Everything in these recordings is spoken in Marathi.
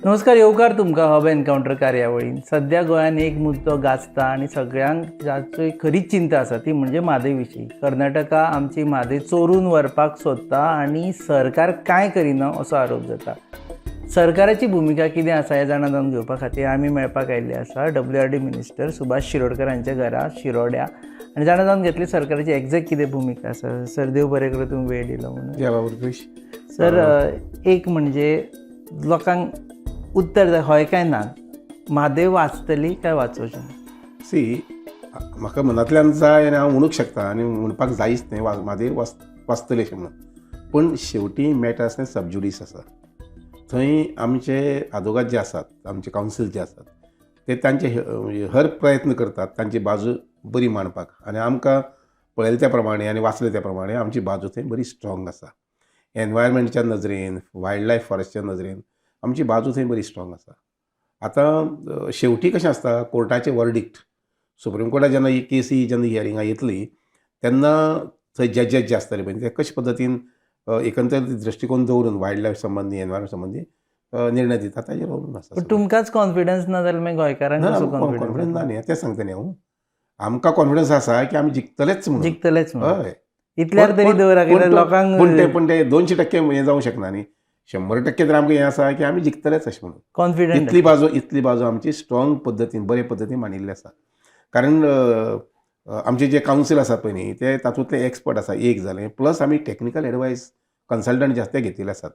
नमस्कार, येवकार तुमकां हब एनकावंटर कार्यावळीन. सध्या गोंयान एक मुद्दो गाजता आनी सगळ्यांक जाची खरीच चिंता आसा ती म्हणजे म्हादय विशीं. कर्नाटका आमची म्हादय चोरून व्हरपाक सोदता आनी सरकार कांय करिना असो आरोप जाता. सरकाराची भुमिका कितें आसा हें जाणा जावन घेवपा खातीर आमी मेळपाक आयिल्ले आसा WRD मिनिस्टर सुभाष शिरोडकर हांच्या घरा शिरोड्या आनी जाणा जावन घेतली सरकाराची एक्झॅक्ट कितें भुमिका आसा. सर, देव बरें करूं तुमी वेळ दिलो म्हणून. सर, एक म्हणजे लोकांक उत्तर जाय हय काय ना, म्हादय वाचतली काय वाचोवची? म्हाका मनांतल्यान जाय आनी हांव म्हणूंक शकता आनी म्हणपाक जायच न्ही म्हादय वाचतली अशें म्हणून. पूण शेवटी मॅटर्स तें सबज्युडीस आसा. थंय आमचे आदवोगाद जे आसात, आमचे कावन्सील जे आसात, ते तांचे हर प्रयत्न करतात तांची बाजू बरी मांडपाक. आनी आमकां पळयले त्या प्रमाणे आनी वाचले त्या प्रमाणे आमची बाजू थंय बरी स्ट्रॉंग आसा. एनवायरमेंटच्या नजरेन, वायल्ड लायफ फॉरेस्टच्या नजरेन आमची बाजू थंय बरी स्ट्रॉंग आसा. आतां शेवटी कशें आसता, कोर्टाचें वर्डिक्ट सुप्रीम कोर्टात जेन्ना ही केसी जेन्ना हियरिंगां येतली तेन्ना थंय जजीस जे आसतले पळय ते कशे पद्दतीन एकंदर दृश्टिकोन दवरून वायल्ड लायफ संबंदी एनवायरमेंट संबंदी निर्णय दिता ताजेर अवलंबून आसा. तुमकांच कॉन्फिडन्स ना जाल्यार मागीर गोंयकारांक कॉन्फिडन्स ना न्ही, तें सांगता न्ही हांव. आमकां कॉन्फिडन्स आसा की आमी जिखतलेच म्हणून. जिखतलेच हय, इतल्यार तरी दवरा कित्याक लोकांक. पूण ते 200% हें जावंक शकना न्ही. 100% तर आमकां हें आसा की आमी जिखतलेच अशें म्हणून. कॉन्फिडन्स इतली बाजू आमची स्ट्रॉंग पद्दतीन बरे पद्दतीन मांडिल्ली आसा. कारण आमचे जे कावन्सील आसात पळय न्ही ते तातूंतले एक्सपर्ट आसा एक जालें, प्लस आमी टॅक्निकल एडवायस कन्सल्टंट जे आसा ते घेतिल्ले आसात.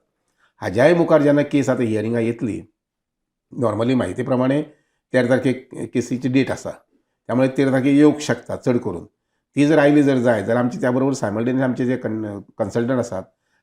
हाज्याय मुखार जेन्ना केस आतां हियरिंगां येतली, नॉर्मली म्हायती प्रमाणे 13 तारखेक केसीची डेट आसा, त्यामुळे 13 तारखेक येवंक शकता चड करून. ती जर आयली जर जाय जाल्यार आमचे त्या बरोबर सायमल्टेनियस आमचे जे कन्सल्टंट आसात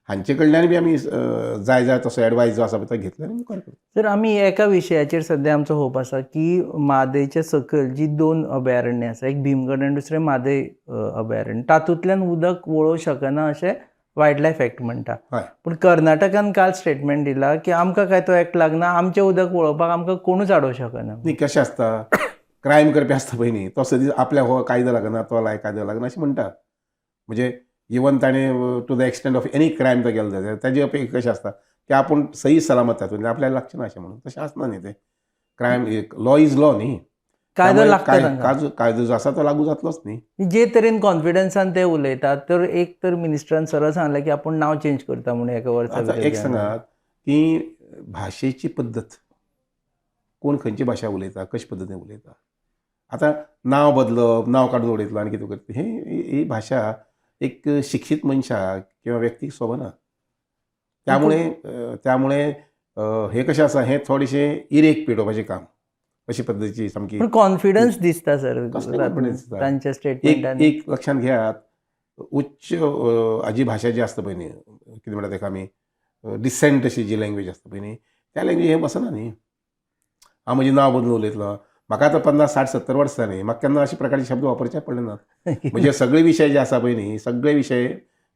हांचे कडल्यान बी आमी जाय तसो एडवायस जो आसा तो घेतलो आनी मुखार करता. तर आमी एका विशयाचेर सध्या आमचो होप आसा की म्हादयच्या सकयल जी 2 अभयारण्य आसा, एक भीमगड आनी दुसरें म्हादय अभयारण्य, तातूंतल्यान उदक वळोवं शकना अशें वायल्ड लायफ एक्ट म्हणटा. पूण कर्नाटकान काल स्टेटमेंट दिला की आमकां काय तो एक्ट लागना, आमचें उदक वळोवपाक आमकां कोणूच आडोवंक शकना. न्ही, कशें आसता, क्रायम करपी आसता पळय न्ही तो सदींच आपल्याक हो कायदो लागना तो कायदो लागना अशें म्हणटा. म्हणजे इवन ताणें to the extent of any crime तो केलो जाल्यार ताजी अपेक्षा कशी आसता की आपूण सही सलामत तातूंतल्यान आपल्याला लागचें ना अशें म्हणून. तशें आसना न्ही तें. क्रायम लॉ इज लॉ न्ही, कायदो लागता. कायदो जो आसा तो लागू जातलोच न्ही. जे तरेन कॉन्फिडन्सान ते उलयतात, तर एक तर मिनिस्टरान सरळ सांगलें की आपूण नांव चेंज करता म्हणून एका वर्सा. आतां एक सांगात की भाशेची पद्दत, कोण खंयची भाशा उलयता, कशे पद्दतीन उलयता. आतां नांव बदलप, नांव काडून उडयतलो आनी कितें करता, ही भाशा एक शिक्षीत मनशाक किंवा व्यक्तीक शोभना. त्यामुळे हे कशें आसा, हें थोडेशें इरेक पेटोवपाचें काम अशे पद्दतीची सामकी. पण कॉन्फिडन्स दिसता सर तांच्या स्टेटमेंटान. एक लक्षात घेयात, उच्च हाजी भाशा जी आसता पळय न्ही, कितें म्हणटा ताका आमी, डिसेंट अशी जी लँग्वेज आसता पळय न्ही, त्या लँग्वेज हें बसना न्ही. हांव म्हजें नांव बदलून उलयतलो, म्हाका आतां 50, 60, 70 वर्सां जालीं, म्हाका केन्ना अशे प्रकारचे शब्द वापरचे पडले नात. म्हणजे सगळे विशय जे आसा पळय न्ही, सगळे विशय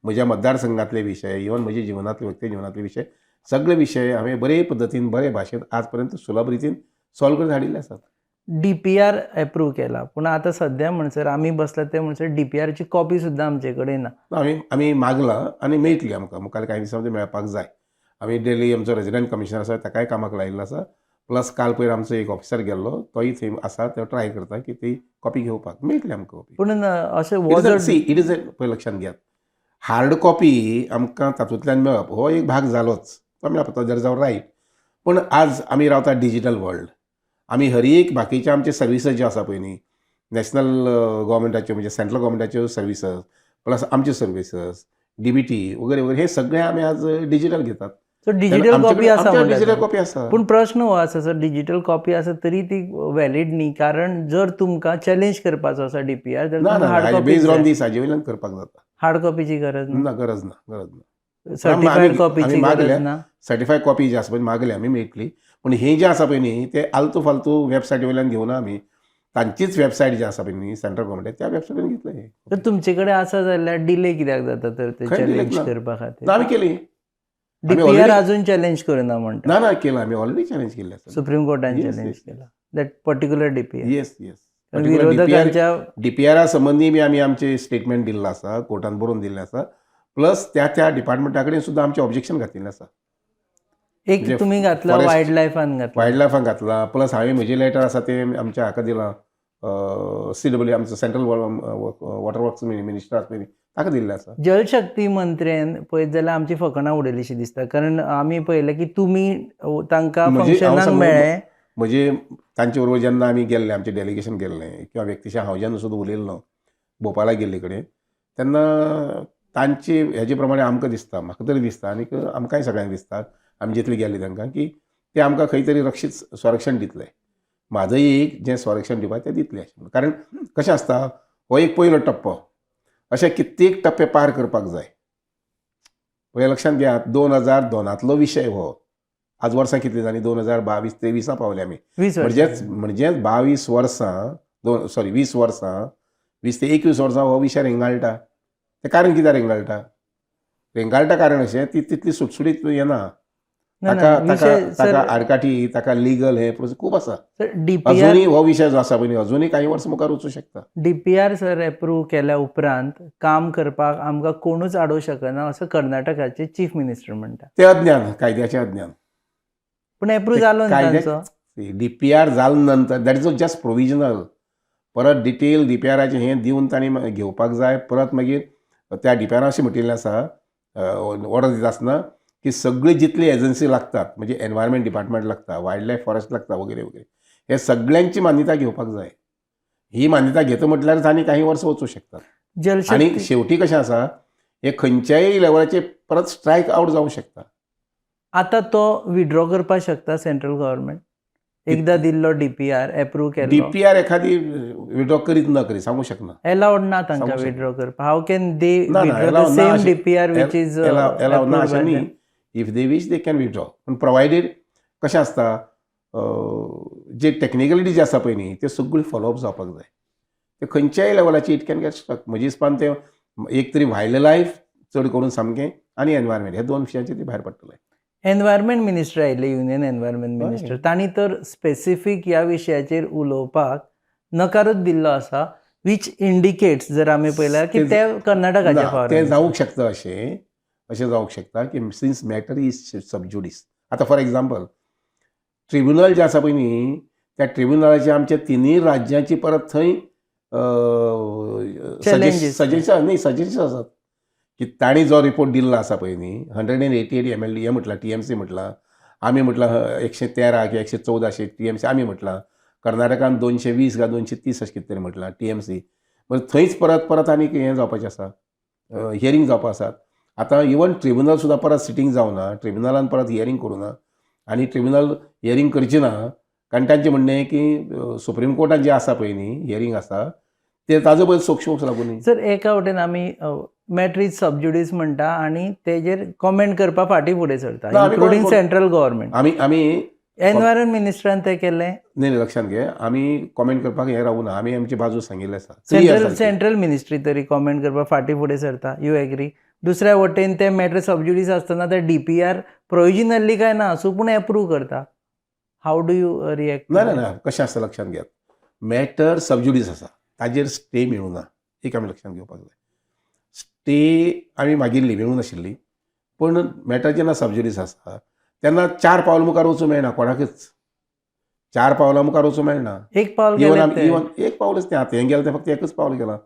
म्हज्या मतदारसंघातले विशय, इवन म्हज्या जिवनांतले व्यक्ती जिवनांतले विशय, सगळे विशय हांवें बरे पद्दतीन बरे भाशेन आज पर्यंत सुलभ रितीन सॉल्व करून हाडिल्ले आसात. DPR एप्रूव्ह केला, पूण आतां सध्या म्हणसर आमी बसला ते म्हणसर DPRची कॉपी सुद्दां आमचे कडेन ना. आमी मागला आनी मेळटली आमकां, मुखार कांय दिसां भितर मेळपाक जाय. आमी डेली आमचो रेजिडेंट कमिशनर आसा ताकाय कामाक लायिल्लो आसा. प्लस काल पयर आमचो एक ऑफिसर गेल्लो, तोय थंय आसा, तो ट्राय करता की ती कॉपी घेवपाक मेळटली आमकां कॉपी. पूण अशें इट इज पळय लक्षात घेयात, हार्ड कॉपी आमकां तातूंतल्यान मेळप हो एक भाग जालोच, तो मेळप तो जर जावन रायट. पूण आज आमी रावता डिजिटल वर्ल्ड. आमी हर एक बाकीचे आमचे सर्विसीस ज्यो आसा पळय न्ही, नॅशनल गव्हर्मेंटाच्यो म्हणजे सेंट्रल गव्हर्मेंटाच्यो सर्विसीस, प्लस आमच्यो सर्विसीस, DBT वगैरे वगैरे, हे सगळे आमी आज डिजिटल घेतात. डिजिटल कॉपी आसा. डिजिटल कॉपी आसा. पूण प्रश्न हो आसा सर, डिजिटल कॉपी आसा तरी ती वॅलीड न्ही, कारण जर तुमकां चॅलेंज करपाचो आसा DPR जाल्यार हार्ड कॉपी बेज्ड ऑन दीस हाजे वयल्यान करपाक जाता. हार्ड कॉपीची गरज ना, गरज ना. सर्टिफायड कॉपीची गरज ना. सर्टिफायड कॉपी जी आसा पळय मागली आमी मेळटली. पूण हे जे आसा पळय न्ही ते आलतू फालतू वेबसायटी वयल्यान घेवना आमी. तांचीच वेबसायट जी आसा पळय न्ही सेंट्रल गव्हर्मेंट, त्या वेबसायटीन घेतले. तर तुमचे कडेन आसा जाल्यार डिले कित्याक जाता तर ते चॅलेंज करपा खातीर? आमी केली. DPR अजून चॅलेंज करना म्हणटा. ना केला आमी, ऑलरेडी चॅलेंज केल्ले आसा. सुप्रीम कोर्टान चॅलेंज केला दॅट पर्टिक्युलर DPR. येस. विरोधकांच्या DPR संबंधी बी आमी आमचे स्टेटमेंट दिल्लो आसा, कोर्टान बरोवन दिल्लें आसा. प्लस त्या डिपार्टमेंटा कडेन सुद्दां आमचे ऑब्जेक्शन घातिल्लें आसा. एक म्हणजे तुम्ही घातला forest- वायल्ड लायफान घातला. वायल्ड लायफाक घातला प्लस हांवें म्हजें लेटर आसा तें आमच्या हाका दिलां CW आमचो सेंट्रल वॉटर वर्क्स मिनिस्टर आसा पळय ताका दिल्लें आसा. जलशक्ती मंत्र्यान पळयत जाल्यार आमची फकाणां उडयलीशी दिसता, कारण आमी पळयलें की तुमी तांकां म्हणजे हांव फंक्शनाक सांगू, मेळ्ळे. म्हणजे तांचे बरोबर जेन्ना आमी गेल्ले आमचें डेलिगेशन गेल्लें किंवा व्यक्तिशा हांव जेन्ना सुद्दां उलयल्लो भोपाळा गेल्ले कडेन तेन्ना तांचे हेजे प्रमाणे आमकां दिसता, म्हाका तरी दिसता आनीक आमकांय सगळ्यांक दिसता आमी जितले गेल्ले तांकां की ते आमकां खंय तरी रक्षीत संरक्षण दितले. म्हाजंय एक जें संरक्षण दिवपाक तें दितलें अशें. कारण कशें आसता हो एक पयलो टप्पो, अशे कित्येक टप्पे पार करपाक जाय. पळय लक्षांत घेयात 2002 विशय हो. आज वर्सां कितलीं जालीं 2022-23 पावले आमी. 20 वर्सां. म्हणजे 22 वर्सां 20 वर्सां 20 ते 21 वर्सां हो विशय रेंगाळटा. तें कारण कित्याक रेंगाळटा? रेंगाळटा कारण अशें ती तितली सुटसुटीत येना. ताका आडकाठी, ताका लिगल हे खूब आसा. डीपीआर अजुनूय हो विशय जो आसा पळय अजुनूय काही वर्स मुखार वचूं शकता. डीपीआर सर एप्रूव्ह केल्या उपरांत काम करपाक आमकां कोणूच आडोवंक शकना असं कर्नाटकाचे चीफ मिनिस्टर म्हणटा. ते अज्ञान, कायद्याचें अज्ञान. पूण एप्रूव्ह जालो न्ही तांचो. डीपीआर जाले नंतर दॅट इज जस्ट प्रोविजनल. परत डिटेल डीपीआराचें हें दिवन तांणी घेवपाक जाय. परत मागीर त्या डीपीआरान अशें म्हटिल्लें आसा ऑर्डर दिता आसतना की सगळी जितली एजन्सी लागतात म्हणजे एनवायरमेंट डिपार्टमेंट लागता, वायल्ड लायफ फॉरेस्ट लागता वगैरे वगैरे हे सगळ्यांची मान्यता घेवपाक जाय. ही मान्यता घेता म्हटल्यार तांणी काही वर्स वचूं शकतात. आनी शेवटी कशें आसा हे खंयच्याय लेवलाचेर परत स्ट्रायक आवट जावंक शकता. आतां तो विड्रॉ करपाक शकता सेंट्रल गव्हर्नमेंट एकदा दिल्लो डीपीआर एप्रूव्ह केलो. डीपीआर एखादी विड्रॉ करीत न करी सांगू शकना. अलाउड ना तांकां विड्रॉ करपाक. How can they withdraw the allow same DPR which is allow ना अशें न्ही. If they wish they can withdraw. पूण प्रोवायडेड कशें आसता जे टेक्निकलिटी जे आसा पळय न्ही ते सगळी फॉलोअप जावपाक जाय. ते खंयच्याय लेवलाची इट कॅन गेट स्टक. म्हजे हिसपान ते एक तरी वायल्ड लायफ चड करून सामकें आनी एनवायरमेंट हे दोन विशयांचेर ते भायर पडटले. एनवायरमेंट मिनिस्टर आयिल्ले युनियन एनवायरमेंट मिनिस्टर तांणी तर स्पेसिफीक ह्या विशयाचेर उलोवपाक नकारूच दिल्लो आसा वीच इंडिकेट्स जर आमी पळयल्यार की ते कर्नाटकाच्या फावरान. ते जावंक शकता अशें जावंक शकता की सिन्स मॅटर इज सबज्युडिस. आतां फॉर एग्जाम्पल ट्रिब्युनल जे आसा पळय न्ही त्या ट्रिब्युनलाचे आमच्या तिनूय राज्यांची परत थंय सजेशन आसात की तांणी जो रिपोर्ट दिल्लो आसा पळय न्ही 188 MLD हे म्हटलां TMC म्हटलां, आमी म्हटलां 113 कि 114 अशें TMC आमी म्हटलां, कर्नाटकान 220 का 230 अशें कितें तरी म्हटलां TMC. म्हणजे थंयच परत आनी हें जावपाचें आसा हियरींग जावपा आसात. आतां इवन ट्रिब्युनल सुद्दां परत सिटींग जावना, ट्रिब्युनलान परत हियरींग करूं ना आनी ट्रिब्युनल हियरींग करची ना कारण तांचें म्हणणें की सुप्रीम कोर्टान जें आसा पळय न्ही हियरींग आसा ते ताजो पळय सोक्षमोक्ष लागून. सर एका वटेन आमी मॅटर इज सबज्युडिस म्हणटा आनी तेजेर कॉमेंट करपाक फाटीं फुडें सरता इन्क्लुडींग सेंट्रल गव्हर्नमेंट. आमी एनवायरमेंट मिनिस्टरान तें केलें न्ही लक्षांत घे. आमी कॉमेंट करपाक हें रावूं ना. आमी आमची बाजू सांगिल्ली आसा. सेंट्रल मिनिस्ट्री तरी कॉमेंट करपाक फाटीं फुडें सरता. You agree? दुसऱ्या वटेन ते मॅटर सबज्युडिस आसतना ते डीपीआर प्रोविजनली काय ना आसूं पूण एप्रूव्ह करता. How do you react? ना कशें आसता लक्षांत घेयात. मॅटर सबज्युडिस आसा ताजेर स्टे मेळूं ना एक आमी लक्षांत घेवपाक जाय. स्टे आमी मागिल्ली मेळूं नाशिल्ली पूण मॅटर जेन्ना सबज्युडिस आसा तेन्ना 4 पावल मुखार वचूं मेळना कोणाकच. 4 पावलां मुखार वचूं मेळना. एक पावल इवन एक पावलच तें आतां हें गेलें तें फक्त एकच पावल गेलां.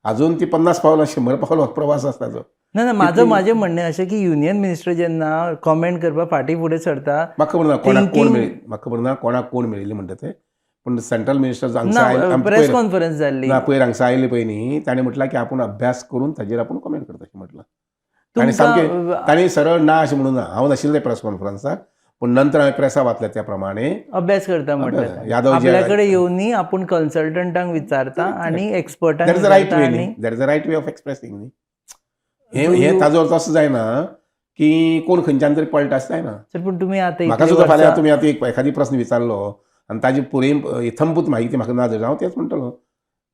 अजून ती 50 पावलां 100 पावल प्रवास आसा ताजो. ना माझें म्हणणें अशें की युनियन मिनिस्टर जेन्ना कॉमेंट करपाक फाटीं फुडें सरता. म्हाका खबर ना कोणाक कोण मेळ्ळी, म्हाका खबर ना कोणाक कोण मेळिल्ली म्हणटा तें. पूण सेंट्रल मिनिस्टर प्रेस कॉन्फरन्स जाल्ली ना पयर हांगसा आयिल्ले पळय न्ही ताणें म्हटलां की आपूण अभ्यास करून ताजेर आपूण कॉमेंट करता अशें म्हटलां. आनी सामकें ताणें सरळ ना अशें म्हणूं ना. हांव नाशिल्लें प्रेस कॉन्फरन्साक पूण नंतर हांवें प्रेसा वाचल्या त्या प्रमाणे अभ्यास करता म्हटलं आपल्या कडेन येवनी आपूण कन्सल्टंटांक विचारता आनी एक्सपर्टांक. That is a right way of expressing न्ही. हें ताजो अर्थ असो जायना की कोण खंयच्यान तरी पळटा अशें जायना. सर पूण तुमी आतां म्हाका सुद्दां फाल्यां तुमी आतां एक एखादी प्रस्न विचारलो आनी ताजी पुरे इथंभूत म्हायती म्हाका ना जाल्यार हांव तेंच म्हणटलो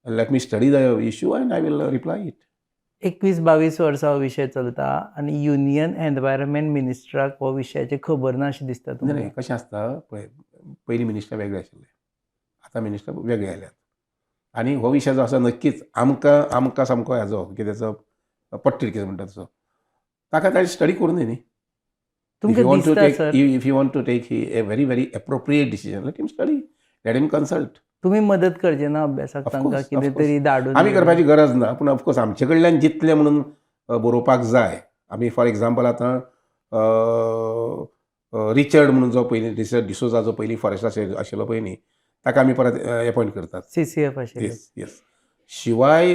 let me study the issue end I will reply it. 21-22 वर्सां हो विशय चलता आनी युनियन एनवायरमेंट मिनिस्टराक हो विशयाची खबर ना अशें दिसता तुमकां? नाही कशें आसता पळय पयलीं मिनिस्टर वेगळे आशिल्ले आतां मिनिस्टर वेगळे आयल्यात आनी हो विशय जो आसा नक्कीच आमकां सामको हेजो कितें पट्टी कितें म्हणटा तसो ताका ताणें स्टडी करूं न्ही. तुमकां दिसता sir if you want to take a very very appropriate decision, let him study, let him consult. तुम्ही मदत करचे ना अभ्यासाक Of तांकां course, कितें of course. तरी धाडून आमी करपाची गरज ना, पूण ऑफकोर्स आमचे कडल्यान जितलें म्हणून बरोवपाक जाय. आमी फॉर एग्जाम्पल आतां रिचर्ड म्हणून जो पयलीं रिचर्ड डिसोजा जो पयलीं फॉरेस्टार आशिल्लो पळय न्ही, ताका आमी परत अपॉयंट करतात. CCF आशिल्ले येस येस. शिवाय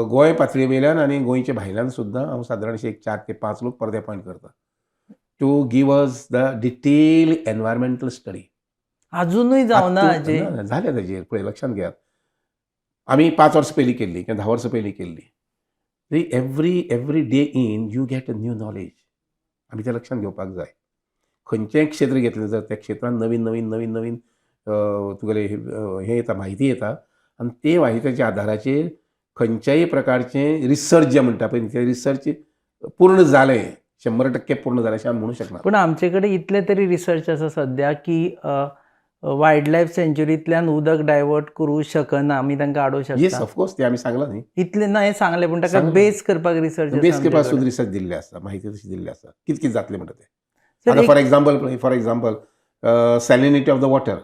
गोंय पातळी वयल्यान आनी गोंयचे भायल्यान सुद्दां हांव सादारणशे एक 4 ते 5 लोक परत अपॉयंट करता to give us the detail environmental study. अजूनय जावना हाजे झाले ताजेर पळय लक्षांत घेयात. आमी 5 वर्सां पयलीं केल्ली किंवा 10 वर्सां पयलीं केल्ली. Every day in you get a new knowledge. आमी तें लक्षांत घेवपाक जाय. खंयचेंय क्षेत्र घेतलें जर त्या क्षेत्रांत नवीन नवीन नवीन नवीन तुगेलें हें येता म्हायती येता आनी ते म्हायतीच्या आदाराचेर खंयच्याय प्रकारचें रिसर्च जें म्हणटा पळय तें रिसर्च पूर्ण जालें 100% पूर्ण जालें अशें आमी म्हणूंक शकना. पूण आमचे कडेन इतले तरी रिसर्च आसा सद्या की वायल्ड लायफ सँच्युरींतल्यान उदक डायवर्ट करूं शकना आमी तांकां आडोवंक येस शकता. ऑफकोर्स ते आमी सांगलां न्ही. इतलें ना हें सांगलें पूण ताका सांगलें. बेस करपाक रिसर्च बेस करपाक सुद्दां रिसर्च दिल्ले आसा, म्हायती तशी दिल्ली आसा कितें कितें जातलें म्हणटा तें. सर, आतां एक- for example salinity of the water,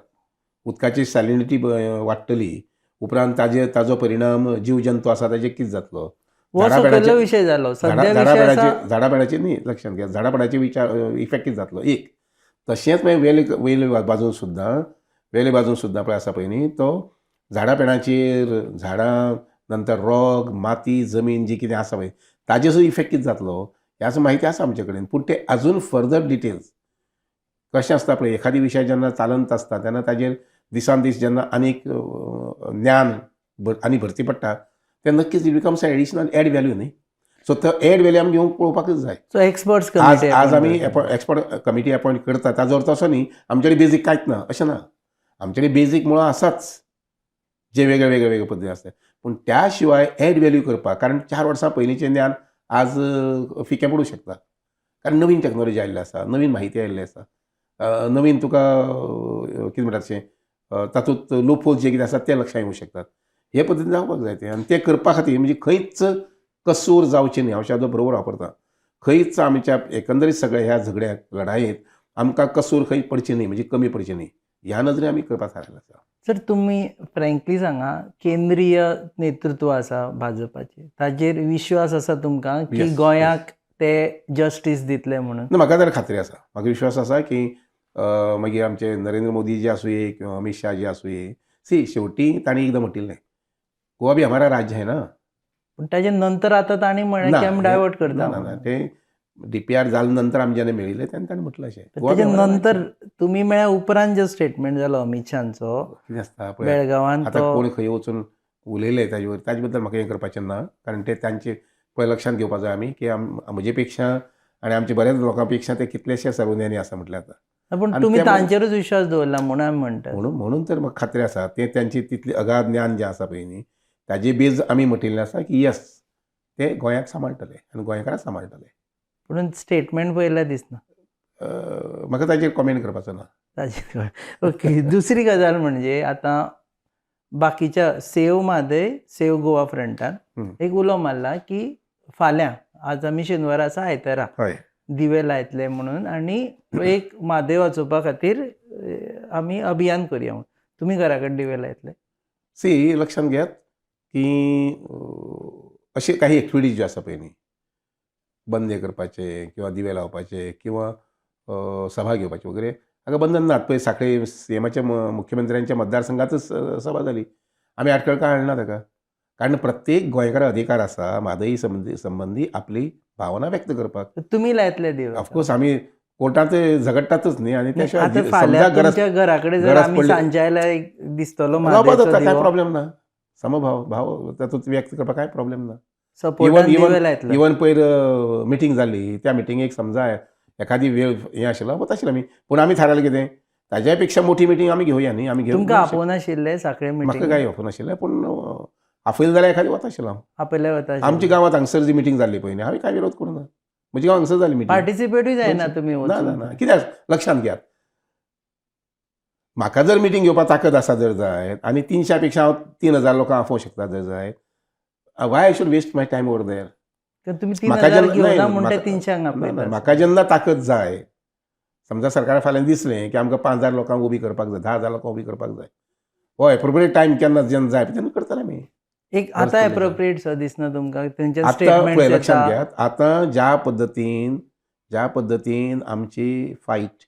उदकाची सॅलिनिटी वाडटली उपरांत ताजो परिणाम जीव जंतू आसा ताजेर कितें जातलो. हो सकयलो विशय जालो सद्या विशय आसा झाडापाडाचे न्ही लक्षांत घ्या, झाडापाडाचे विचार इफेक्ट कितें जातलो एक. तशेंच मागीर वेले बाजून सुद्दां पळय आसा पळय न्ही तो झाडापेडाचेर झाडां नंतर रोग माती जमीन जी कितें आसा पळय ताजेर सुद्दां इफेक्ट कितें जातलो ह्याचो म्हायती आसा आमचे कडेन. पूण ते अजून फर्दर डिटेल्स कशें आसता पळय एखादी विशय जेन्ना चालंत आसता तेन्ना ताजेर दिसान दीस जेन्ना आनीक ज्ञान आनी भरती पडटा तें नक्कीच it becomes additional add value न्ही. सो तो एड व्हॅल्यू आमी घेवंक पळोवपाकच जाय. सो एक्सपर्ट्स आज आमी एक्सपर्ट कमिटी अपॉयंट करता ताजो अर्थ असो न्ही आमचे कडेन बेजीक कांयच ना अशें ना. आमचे कडेन बेजीक मुळो आसाच जे वेगळे पद्दती आसता. पूण त्या शिवाय एड व्हॅल्यू करपाक कारण 4 वर्सां पयलींचें ज्ञान आज फिकें पडूंक शकता. कारण नवीन टॅक्नॉलॉजी आयिल्ली आसा, नवीन म्हायती आयिल्ली आसा, नवीन तुका कितें म्हणटा तशें तातूंत लूपहोल्स जे कितें आसा ते लक्षांत येवंक शकतात. हे पद्दतीन जावपाक जाय तें आनी तें करपा खातीर म्हणजे खंयच कसूर जावची न्ही. हांव शब्द बरोबर वापरतां. खंयच आमच्या एकंदरीत सगळ्या ह्या झगड्याक लढायेंत आमकां कसूर खंय पडची न्ही म्हणजे कमी पडची न्ही ह्या नदरेन आमी करपाक थारायलें आसा. सर तुमी फ्रँकली सांगा केंद्रीय नेतृत्व आसा भाजपाचें ताजेर विश्वास आसा तुमकां की Yes, गोंयाक ते जस्टीस दितले म्हणून. ना म्हाका तर खात्री आसा, म्हाका विश्वास आसा की मागीर आमचे नरेंद्र मोदी जे आसूं किंवा अमित शाह जे आसूं शेवटी तांणी एकदां म्हणिल्लें गोवा भी हमारा राज्य है ना. पूण ताजे नंतर आतां तांणी म्हळें की आमी डायवर्ट करता ना म्हणून. ते DPR जाले नंतर आमी जेन्ना मेळिल्ले तेन्ना ताणें म्हटलें अशें ताजे नंतर तुमी मेळ्या उपरांत जो स्टेटमेंट जालो अमित शाहांचो कितें आसता पळय बेळगांवांत आतां कोण खंय वचून उलयले ताजे बद्दल म्हाका हें करपाचें ना. कारण ते तांचे पळय लक्षांत घेवपाक जाय आमी की म्हजे पेक्षा आनी आमच्या बऱ्याच लोकां पेक्षा ते कितलेशे सर्वज्ञानी आसा म्हटल्यार आतां. पूण आनी तुमी ते तांचेरूच विश्वास दवरला म्हणून आमी म्हणटा. म्हणून तर म्हाका खात्री आसा ते त्यांची तितली अगाध ज्ञान जें आसा पळय न्ही ताजे बेज आमी म्हटिल्लें आसा की यस ते गोंयाक सांबाळटले आनी गोंयकारांक सांबाळटले. पूण स्टेटमेंट पळयल्यार दिसना म्हाका ताजेर कॉमेंट करपाचो ना. ताजेर. ओके. दुसरी गजाल म्हणजे आतां बाकीच्या सेव म्हादय सेव गोवा फ्रंटान एक उलो मारला की फाल्यां आज आमी शेनवार आसा आयतारा हय दिवे लायतले म्हणून आनी एक म्हादय वाचोवपा खातीर आमी अभियान करया म्हणून. तुमी घरा कडेन दिवे लायतले? लक्षांत घेयात की अशे काही एक्टिविटीज ज्यो आसा पळय न्ही बंदे करपाचे किंवा दिवे लावपाचे किंवा सभा घेवपाची वगैरे हाका बंधन नात. पळय सांखळे सीएमाच्या मुख्यमंत्र्यांच्या मतदारसंघातच सभा जाली. आमी आटकळकार हाडना ताका. कारण प्रत्येक गोंयकार अधिकार आसा म्हादई संबंधी आपली भावना व्यक्त करपाक. तुमी लायतले दिवे? ऑफकोर्स आमी कोर्टांत झगडटातच न्ही आनी त्या आतां शिवाय फाल्यां समजा तुमच्या घरा कडेन जर गरज आमी पडली- सांजे आयल्यार एक दिसतलो लावपाक म्हादयचो जाता, काय दिवो, प्रॉब्लेम ना. समभाव तातूंत व्यक्त करपाक काय प्रॉब्लेम ना. सपोर्टान दिवे लायतले. इवन पयर मिटींग जाल्ली त्या मिटिंगेक समजा एखादी वेळ हें आशिल्लो वता आशिल्लो आमी. पूण आमी थारायलें कितें ताज्या पेक्षा मोठी मिटींग आमी घेवया न्ही. आमी तुमकां आपोवन आशिल्ले सांखळे म्हाका मिटींग काय ऑफर नाशिल्लें पूण आपयलें जाल्यार एखादी वता आशिल्लो हांव. आपयले वता आमच्या गांवांत हांगसर जी मिटींग जाल्ली पळय न्ही हांवें काय विरोध करूं ना. म्हज्या गांवांत हांगसर जाली मिटींग. पार्टिसिपेटूय जायना तुमी ना वचून? ना ना कित्याक लक्षांत घेयात म्हाका जर मिटींग घेवपाक ताकद आसा जर जायत आनी 300 पेक्षा हांव 3000 लोकांक आपोवंक शकता जर जायत why I should waste my time over there. तर तुमी म्हाका 3000 जेन्ना- घेवना नाही, म्हणटा म्हाका- 300 ना, ना, आपयता. म्हाका जेन्ना ताकद जाय समजा सरकारा फाल्यां दिसलें की आमकां 5,000 लोकांक उबी करपाक जाय, 10,000 लोकांक उबी करपाक जाय, हो एप्रोप्रिएट टायम केन्ना जेन्ना जाय तेन्ना करतले आमी. एक आता एप्रोप्रिएट सो दिसना तुमकां तेंचे आतां स्टेटमेंट्स पळय येता. लक्षांत घेयात, आतां ज्या पद्दतीन आमची फायट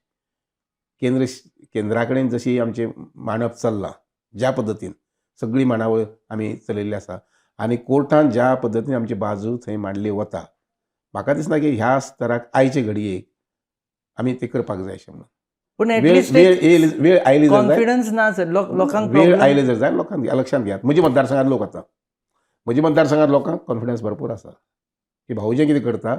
केंद्रा कडेन जशी आमची मांडप चल्लां, ज्या पद्दतीन सगळी मांडावळ आमी चलयल्ली आसा आनी कोर्टान ज्या पद्दतीन आमची बाजू थंय मांडली वता, म्हाका दिसना की ह्या स्तराक आयचे घडयेक आमी ते करपाक जाय अशें म्हणून. पूण वेळ एटलिस्ट वेळ आयली जर जाय, कॉन्फिडन्स ना सर लोकांक वेळ problem- आयले जर जाय लोकांक लक्षांत घेयात. म्हज्या मतदारसंघांत लोक आतां म्हज्या मतदारसंघांत लोकांक कॉन्फिडन्स भरपूर आसा की भाऊ जें कितें करता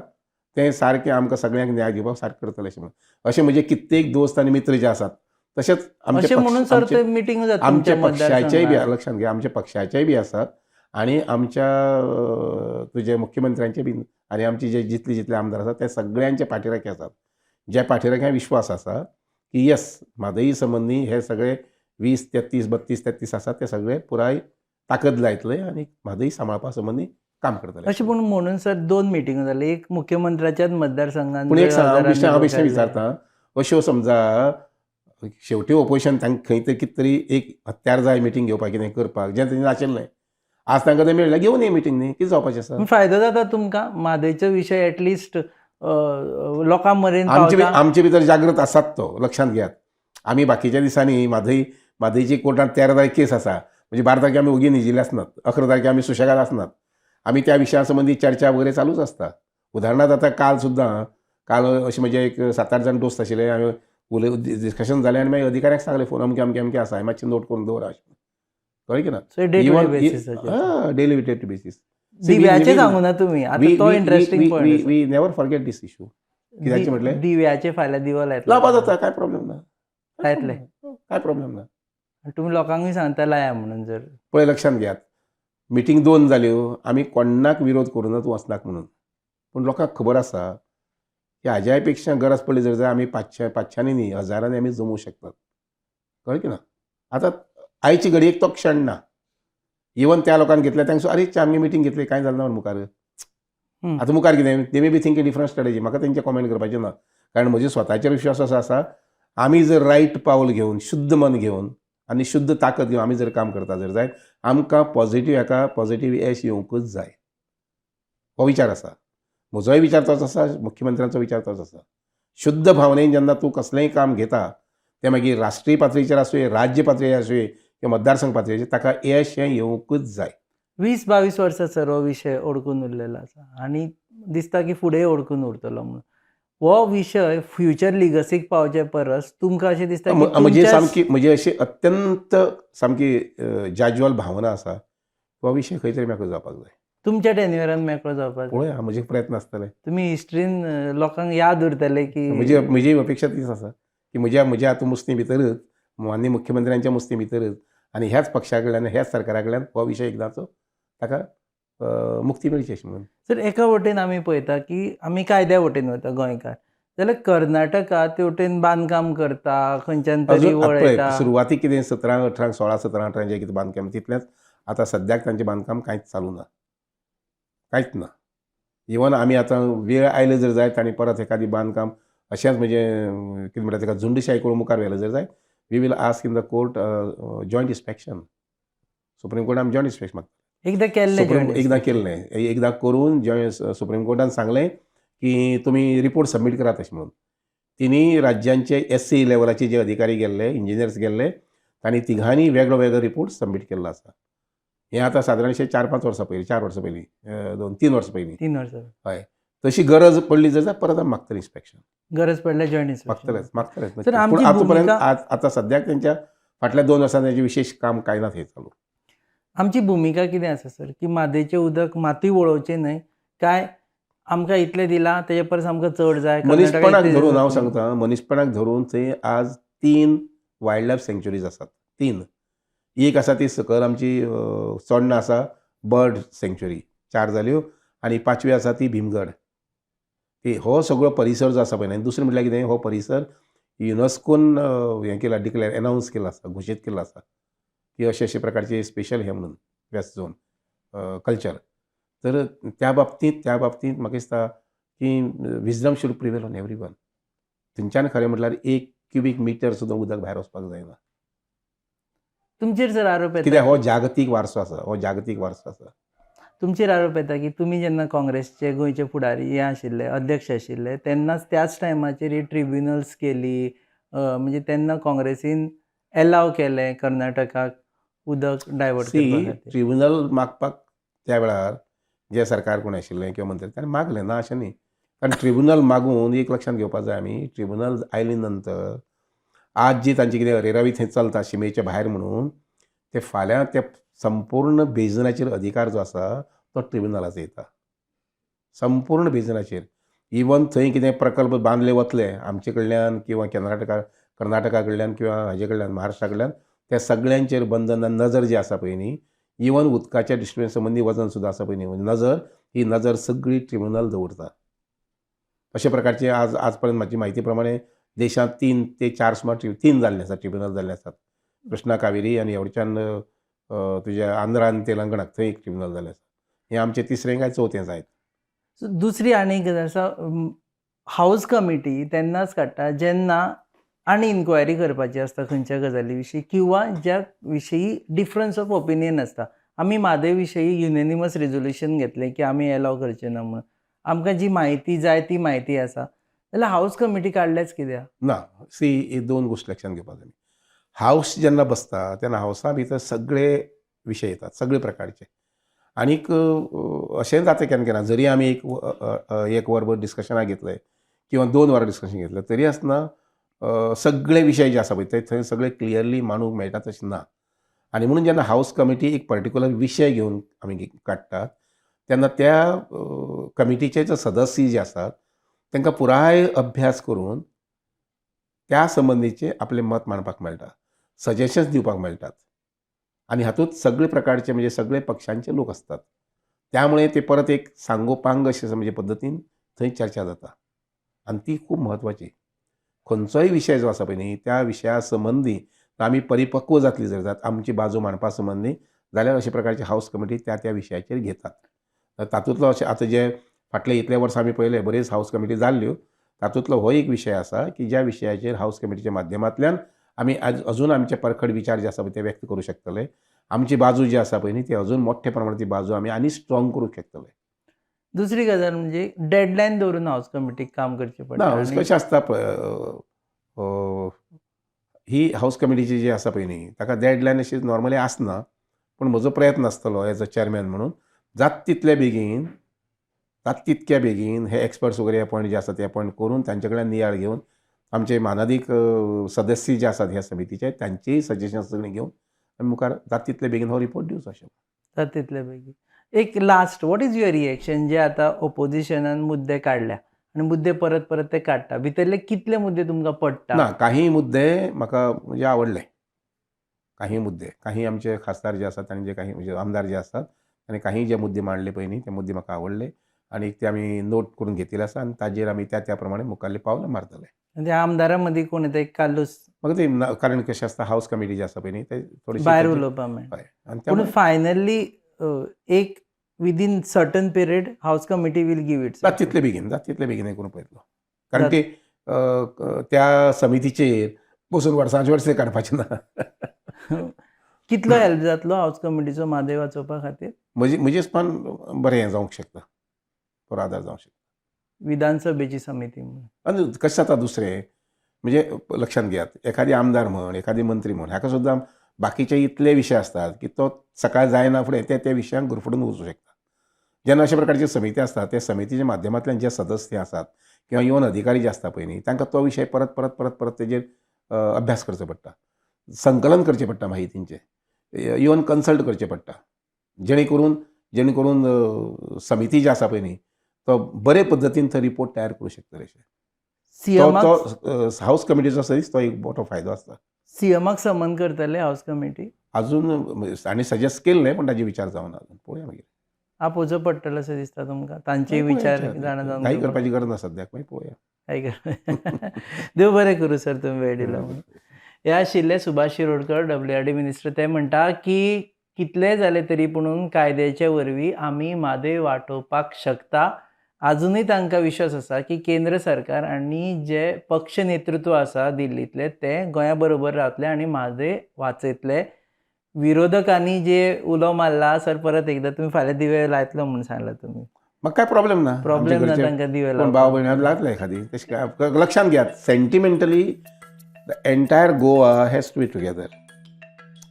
तें सारकें आमकां सगळ्यांक न्याय दिवपाक सारकें करतलें अशें म्हणून. अशें म्हजे कित्येक दोस्त आनी मित्र जे आसात तशेंच अशें म्हणून सर ते मिटींग जाता आमच्या तुमच्या पक्षाचेय बी मतदारसंघात. लक्षांत घ्या, आमच्या पक्षाचेय बी आसात आनी आमच्या तुजे मुख्यमंत्र्यांचे बी आनी आमचे जे जितले आमदार आसात ते सगळ्यांचे पाठिराखे आसात. ज्या पाठिराख्यांक विश्वास आसा की येस म्हादई संबंदी हे सगळे 20, 33, 32, 33 आसात ते सगळे पुराय ताकद लायतले आनी म्हादई सांबाळपा संबंदी काम करतले. अशें म्हणून सर 2 मिटींग जाले, एक मुख्यमंत्र्याच्याच मतदारसंघात. पूण एक हांव विशय विचारता, अश्यो समजा शेवटी ओपोजिशन तांकां खंय तरी कितें तरी एक हत्यार जाय मिटींग घेवपाक कितें करपाक जें तेंचे नाशिल्लें, आज तांकां तें मेळ्ळें घेवन ये मिटींग न्ही, कितें जावपाचें आसा. फायदो जाता तुमकां म्हादयचो विशय एटलिस्ट लोकां मेरेन पावता. आमचे भितर जागृत आसात तो लक्षांत घेयात. आमी बाकीच्या दिसांनी म्हादईची कोर्टांत 13 तारीख केस आसा, म्हणजे 12 तारखे आमी ओगी न्हिजिल्ले आसनात, 11 तारखे आमी सुशेगाद आसनात. आमी त्या विशया संबंदी चर्चा वगैरे चालूच आसता. उदाहरणार्थ आतां काल अशें म्हणजे एक 7-8 जाण दोस्त आशिल्ले, हांवें डिस्कशन जालें आनी मागीर अधिकाऱ्यांक सांगलें फोन अमकें अमकें आसा, हांवें मातशें नोट करून दवरा अशें. कळ्ळें की ना. Daily basis. दिव्याचें सांगू ना तुमी आतां तो interesting point. We never forget this issue. कित्याचें म्हटलें दिव्याचे फाल्यां दिवो लायतलो. लावपा जाता, काय प्रॉब्लेम ना. लायतले. काय प्रॉब्लेम ना. तुमी लोकांकूय सांगता लाया म्हणून. जर पळय लक्षांत घेयात, मिटींग 2 जाल्यो, आमी कोणाक विरोध करूनच वचनाक म्हणून. पूण लोकांक खबर आसा की हाज्याय पेक्षा गरज पडली जर आमी 500नी न्ही 1000नी आमी जमूं शकतात. कळ्ळें की ना. आतां आयची घडयेक तो क्षण ना. इवन त्या लोकांनी घेतले तांकां अरे आमी मिटींग घेतली कांय जालें ना मुखार. आतां मुखार कितें they maybe think different strategy. म्हाका तेंचे कॉमेंट करपाचें ना, कारण म्हजो स्वताचेर विश्वास असो आसा आमी जर रायट पावल घेवन शुद्ध मन घेवन आनी शुद्ध ताकद घेवन आमी जर काम करता जर जायत आमकां पॉझिटिव्ह यश येवंकूच जाय. हो विचार आसा. म्हजोय विचार तोच आसा, मुख्यमंत्र्यांचो विचार तोच आसा. शुद्ध भावनेन जेन्ना तूं कसलेंय काम घेता तें मागीर राष्ट्रीय पातळीचेर आसूं, राज्य पातळीचेर आसूं किंवा मतदारसंघ पातळीचेर ताका यश हें येवंकूच जाय. 20-22 वर्सां सर हो विशय ओडकून उरलेलो आसा आनी दिसता की फुडेंय ओडकून उरतलो म्हणून. हो विशय फ्युचर लिगसीक पावचे परस तुमकां अशें दिसता की म्हणजे अशी अत्यंत सामकी जाज्वल भावना आसा, हो विशय खंय तरी मेकळो जावपाक जाय. तुमच्या टेन्युअरान मेकळो जावपाक जाय. पळोवया म्हजे प्रयत्न आसतले. तुमी हिस्ट्रीन लोकांक याद उरतले की म्हजी अपेक्षा तीच आसा की म्हज्या आतां मुस्ती भितरच माननीय मुख्यमंत्र्यांच्या मुस्ती भितरच आनी ह्याच पक्षा कडल्यान ह्याच सरकारा कडल्यान हो विशय एकदांचो ताका मुक्ती मेळची अशें म्हणून. सर एका वटेन आमी पळयता की आमी कायद्या वटेन वता गोंयकार, जाल्यार कर्नाटका ते वटेन बांदकाम करता खंयच्यान तरी वळयता. सुरवातीक कितें 17-18, 16-17-18 जें कितें बांदकाम तितलेंच आतां सद्याक तांचें बांदकाम कांयच चालू ना, कांयच ना. इवन आमी आतां वेळ आयले जर जायत आनी परत एखादी बांदकाम अशेंच म्हणजे कितें म्हणटा ताका झुंडशाय करून मुखार व्हेलें जर जायत we will ask in the court joint inspection. Supreme कोर्टान जॉयंट इन्स्पेक्शन मागता. एकदां केल्लें, एकदां करून सुप्रीम कोर्टान सांगलें की तुमी रिपोर्ट सबमीट करात अशें म्हणून. तिनी राज्यांचे SC लेवलाचे जे अधिकारी गेल्ले, इंजिनियर्स गेल्ले, तांणी तिघांनी वेगळो वेगळो रिपोर्ट सबमीट केल्लो आसा. हें आतां सादारणशे 4-5 वर्सां पयलीं, 4 वर्सां पयलीं, 2-3 वर्सां पयलीं. 3 वर्सां. हय. तशी गरज पडली जर परत आमी मागतले इन्स्पेक्शन. गरज पडल्यार जॉयंट इन्स्पेक्शन मागतलेच. सर आमची पूण आतां पर्यंत भुमिका आतां सद्याक तेंच्या फाटल्या 2 वर्सां तेंचें विशेश काम कांय ना थंय चालू. आमची भुमिका कितें आसा सर की म्हादयचें उदक माती वळोवचें न्हय काय आमकां इतलें दिलां तेजे परस आमकां चड जाय. मनीसपणाक धरून हांव सांगता, मनीसपणाक धरून थंय आज 3 वायल्ड लायफ सँक्च्युरीज आसात. 3. एक आसा ती सकयल आमची चोडणा आसा बर्ड सँक्च्युरी, 4 जाल्यो आनी 5वी आसा ती भीमगड. हो सगळो परिसर जो आसा पळय न्हय, दुसरें म्हटल्यार कितें हो परिसर युनेस्कोन हें केला, डिक्लेअर अनावन्स केला आसा, घोशीत केला आसा की अशे प्रकारचे स्पेशल हे म्हणून वेस्ट झोन कल्चर. तर त्या बाबतींत म्हाका दिसता की wisdom should prevail on every one. थंयच्यान खरें म्हटल्यार 1 क्युबीक मिटर सुद्दां उदक भायर वचपाक जायना. तुमचेर जर आरोप येता कित्याक हो जागतीक वारसो आसा. तुमचेर आरोप येता की तुमी जेन्ना काँग्रेसचे गोंयचे फुडारी हे आशिल्ले, अध्यक्ष आशिल्ले, तेन्नाच त्याच टायमाचेर ही ट्रिब्युनल्स केली. म्हणजे तेन्ना काँग्रेसीन एलाव केलें कर्नाटकाक उदक डायवर्ट करपा खातीर. ट्रिब्युनल मागपाक त्या वेळार जे सरकार कोण आशिल्लें किंवा मंत्री ताणें मागलें, ना अशें न्ही. कारण ट्रिब्युनल मागून एक लक्षांत घेवपाक जाय आमी, ट्रिब्युनल आयले नंतर आज जी तांची कितें अरेरावी थंय चलता शिमेच्या भायर म्हणून, ते फाल्यां ते संपूर्ण बेजनाचेर अधिकार जो आसा तो ट्रिब्युनलाचो येता. संपूर्ण बेजनाचेर. इवन थंय कितें प्रकल्प बांदले वतले आमचे कडल्यान किंवा कर्नाटका कडल्यान किंवा हाजे कडल्यान महाराष्ट्रा कडल्यान, त्या सगळ्यांचेर बंधन नजर जी आसा पळय न्ही, इवन उदकाच्या डिस्ट्रिब्युशन संबंधी वजन सुद्दां आसा पळय न्ही, ही नजर सगळी ट्रिब्युनल दवरता. अशा प्रकारचे आज पर्यंत म्हाजी म्हायती प्रमाणे देशांत 3 ते 4 सुमार 3 जाल्ले आसात, ट्रिब्युनल जाल्ले आसात. कृष्णा कावेरी आनी एवढच्यान तुज्या आंध्रा आनी तेलंगणाक थंय एक ट्रिब्युनल जाल्लें आसा. हें आमचें 3रें काय 4थें जायत. दुसरी आनी एक गजाल आसा, हाऊस कमिटी तेन्नाच काडटा जेन्ना आनी इन्क्वायरी करपाची आसता खंयच्या गजाली विशीं किंवा ज्या विशीं डिफरन्स ऑफ ओपिनियन आसता. आमी म्हादय विशयी युनेनिमस रिजोल्युशन घेतलें की आमी एलाव करचें ना म्हणून. आमकां जी म्हायती जाय ती म्हायती आसा, जाल्यार हाऊस कमिटी काडल्याच कित्याक? ना, ही 2 गोश्टी लक्षांत घेवपाक जाय. हाऊस जेन्ना बसता तेन्ना हाऊसा भितर सगळे विशय येतात, सगळे प्रकारचे. आनीक अशें जाता केन्ना केन्ना जरी आमी एक वरभर डिस्कशनाक घेतलें किंवा 2 वरां डिस्कशन घेतलें तरी आसतना सगळे विशय जे आसा पळय ते थंय सगळे क्लियरली मांडूंक मेळटात अशें ना. आनी म्हणून जेन्ना हाऊस कमिटी एक पर्टिक्युलर विशय घेवन आमी काडटात तेन्ना त्या कमिटीचे जे सदस्य जे आसात तांकां पुराय अभ्यास करून त्या संबंधीचे आपलें मत मांडपाक मेळटा, सजेशन्स दिवपाक मेळटात. आनी हातूंत सगळे प्रकारचे म्हणजे सगळे पक्षांचे लोक आसतात. त्यामुळे ते परत एक सांगोपांग अशें म्हणजे पद्दतीन थंय चर्चा जाता. आनी ती खूब म्हत्वाची. खंयचोय विशय जो आसा पळय न्ही त्या विशया संबंधी आमी परिपक्व जातली जर जात आमची बाजू मांडपा संबंधी जाल्यार अशा प्रकारची हाऊस कमिटी त्या विशयाचेर घेतात. तातूंतलो अशें आतां जे फाटले इतले वर्सां आमी पळयले बरेच हाऊस कमिटी जाल्ल्यो, तातूंतलो हो एक विशय आसा की ज्या विशयाचेर हाऊस कमिटीच्या माध्यमांतल्यान आमी अजून आमचे परखड विचार जे आसा पळय ते व्यक्त करूं शकतले. आमची बाजू जी आसा पळय न्ही ती अजून मोठ्या प्रमाणात ती बाजू आमी आनी स्ट्रॉंग करूंक शकतले. दुसरी गजाल म्हणजे डेडलायन दवरून हाऊस कमिटीक काम करचें पडटा. ना कशें आसता ही हाऊस कमिटीची जी आसा पळय न्ही ताका डेडलायन अशी नॉर्मली आसना. पूण म्हजो प्रयत्न आसतलो एज अ चेअरमॅन म्हणून जात तितक्या बेगीन हे एक्सपर्ट्स वगैरे अपॉयंट जे आसा ते अपॉयंट करून तांचे कडल्यान नियाळ घेवन आमचे मानादीक सदस्य जे आसात ह्या समितीचे तांचेय सजेशन्स सगळीं घेवन आमी मुखार जात तितले बेगीन हो रिपोर्ट दिवचो अशें. जाता तितले बेगीन. एक last what is your reaction जे आतां ओपोजिशनान मुद्दे काडल्या आनी मुद्दे परत परत ते काडटा, भितरले कितले मुद्दे तुमकां पडटा? ना काही मुद्दे म्हाका म्हणजे आवडले. काही आमचे खासदार जे आसात आनी जे काही म्हणजे आमदार जे आसात आनी काही जे मुद्दे मांडले पळय न्ही ते मुद्दे म्हाका आवडले आनी ते आमी नोट करून घेतिल्ले आसा आनी ताजेर आमी त्या प्रमाणे मुखारले पावलां मारतले. म्हणजे आमदारां मदीं कोण येता एक कालूस म्हाका ते कारण कशें आसता हाऊस कमिटी जी आसा पळय न्ही ते थोडीशी भायर उलोवपा मेळटा. हय आनी पूण त्यामुळे फायनली एक within certain period house committee will give its. जात तितले बेगीन हें करून पळयतलो. कारण ते त्या समितीचेर बसून वर्सांचे वर्स काडपाचें ना. कितलो हेल्प जातलो हाऊस कमिटीचो म्हादय वाचोवपा खातीर? म्हजे हिसपान बरें हें जावंक शकता, बरो आदार जावंक शकता. विधानसभेची समिती म्हणून. आनी कशें जाता दुसरें म्हणजे लक्षांत घेयात एखादी आमदार म्हण एखादी मंत्री म्हण हाका सुद्दां बाकीचे इतले विशय आसतात की तो सकाळ जायना फुडें त्या विशयांक गुरफटून वचूं शकता. जेन्ना अशा प्रकारची समिती आसता त्या समितीच्या माध्यमांतल्यान जे सदस्य आसात किंवा इवन अधिकारी जे आसता पळय न्ही तांकां तो विशय परत तेजेर अभ्यास करचो पडटा, संकलन करचें पडटा माहितींचें, इवन कन्सल्ट करचें पडटा जेणे करून समिती जी आसा पळय न्ही तो बरे पद्दतीन तो रिपोर्ट तयार करूं शकतले. तो हाऊस कमिटीचो सदीच तो एक मोठो फायदो आसता. सीएमाक समन करतले हाऊस कमिटी? अजून आनी सजेस्ट केले न्ही पूण ताजे विचार जावना अजून. पळोवया मागीर. आपोवचो पडटलो अशें दिसता तुमकां? तांचे विचार जाणा जावन काही करपाची गरज ना सद्याक मागीर पळोवया. देव बरें करूं सर तुमी वेळ दिलो म्हणून. हे आशिल्ले सुभाष शिरोडकर WRD मिनिस्टर. ते म्हणटा की कितले जाले तरी पूण कायद्याचे वरवीं आमी म्हादय वांटोवपाक शकता अजूनय तांकां विश्वास आसा की केंद्र सरकार आनी जे पक्ष नेतृत्व आसा दिल्लीतले ते गोंया बरोबर रावतले आनी म्हादय वाचयतले. विरोधकांनी जे उलो मारला सर, परत एकदा तुमी फाल्यां दिवे लायतलो म्हणून सांगला तुमी. म्हाका काय प्रॉब्लेम ना. प्रॉब्लेम ना तांकां दिवे कोण लावपाक. भाव भयण लायतले एखादी. तशें काय लक्षांत घेयात, sentimentally the entire Goa has to be together.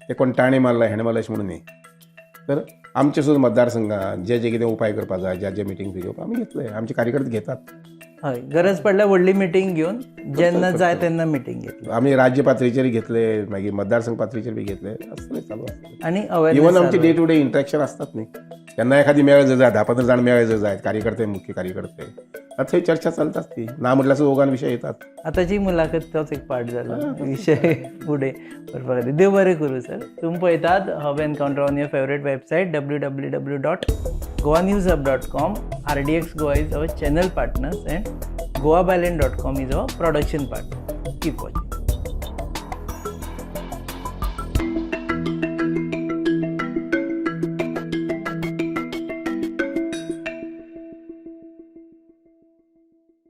ते कोण ताणें मारला हेणें मारला अशें म्हणून न्ही. तर आमचे सुद्दां मतदारसंघात जे कितें उपाय करपाक जाय, जे मिटींग घेवपाक आमी घेतले. आमचे कार्यकर्ते घेतात. हय, गरज पडल्यार व्हडली मिटींग घेवन जेन्ना जाय तेन्ना मिटींग घेतली. आमी राज्य पातळीचेर घेतले, मागीर मतदारसंघ पातळीचेर बी घेतले. आसतलें, चालू आसतलें. आनी इवन अवेरनेस आमचे डे टू डे इंट्रॅक्शन असतात न्ही. केन्ना एखादी मेळ जर जाय, 10-15 जाण मेळ जर जाय, कार्यकर्ते, मुख्य कार्यकर्ते, थंय चर्चा चलतात. ती ना म्हटल्यार दोगां विशय येतात. आतांची मुलाखत तोच एक पार्ट जाला. विशय फुडें व्हरपा खातीर देव बरें करूं सर. तुमी पळयतात hub encounter on your favourite website www.goanewshub.com. RDX Goa is our channel partners and goabalance.com is our production partner. Keep watching.